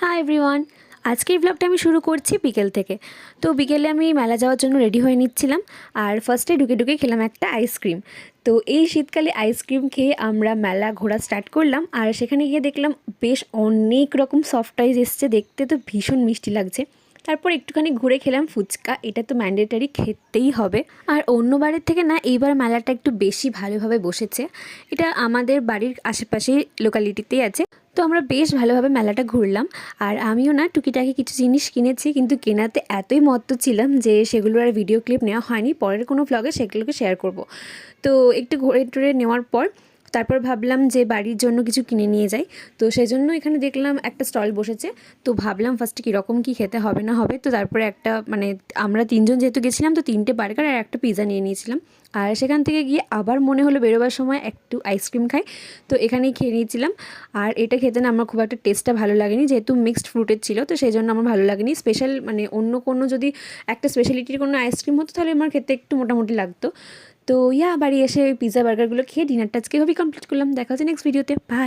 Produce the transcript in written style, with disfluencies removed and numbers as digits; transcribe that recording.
Hi everyone, আজকের ব্লগটা আমি শুরু করছি বিকেল থেকে। তো বিকেলে আমি মেলা যাওয়ার জন্য রেডি হয়ে নিচ্ছিলাম, আর ফার্স্টে ঢুকে খেলাম একটা আইসক্রিম। তো এই শীতকালে আইসক্রিম খেয়ে আমরা মেলা ঘোরা স্টার্ট করলাম, আর সেখানে গিয়ে দেখলাম বেশ অনেক রকম সফট আইস এসছে, দেখতে তো ভীষণ মিষ্টি লাগছে। তারপর একটুখানি ঘুরে খেলাম ফুচকা, এটা তো ম্যান্ডেটারি, খেতেই হবে। আর অন্য বারের থেকে না এইবার মেলাটা একটু বেশি ভালোভাবে বসেছে। এটা আমাদের বাড়ির আশেপাশেই লোকালিটিতেই আছে। তো আমরা বেশ ভালোভাবে মেলাটা ঘুরলাম, আর আমিও না টুকিটাকি কিছু জিনিস কিনেছি, কিন্তু কেনাতে এতই মত্ত ছিলাম যে সেগুলোর আর ভিডিও ক্লিপ নেওয়া হয়নি। পরের কোনো ভ্লগে সেগুলোকে শেয়ার করব। তো একটু ঘুরে টুরে নেওয়ার পর তারপর ভাবলাম যে বাড়ির জন্য কিছু কিনে নিয়ে যাই। তো সেই জন্য এখানে দেখলাম একটা স্টল বসেছে। তো ভাবলাম ফার্স্টে কীরকম কী খেতে হবে না হবে। তো তারপরে একটা আমরা তিনজন যেহেতু গেছিলাম, তো 3টে বার্গার আর একটা পিৎজা নিয়ে নিয়েছিলাম। আর সেখান থেকে গিয়ে আবার মনে হলো বেরোবার সময় একটু আইসক্রিম খাই, তো এখানেই খেয়ে নিয়েছিলাম। আর এটা খেতে না আমার খুব একটা টেস্টটা ভালো লাগেনি, যেহেতু মিক্সড ফ্রুটের ছিল, তো সেই জন্য আমার ভালো লাগেনি। স্পেশাল অন্য কোনো যদি একটা স্পেশালিটির কোনো আইসক্রিম হতো তাহলে আমার খেতে একটু মোটামুটি লাগতো। তো বাড়ি এসে ওই পিৎজা বার্গারগুলো খেয়ে ডিনারটা আজকে এভাবেই কমপ্লিট করলাম। দেখা হচ্ছে নেক্সট ভিডিওতে। বাই।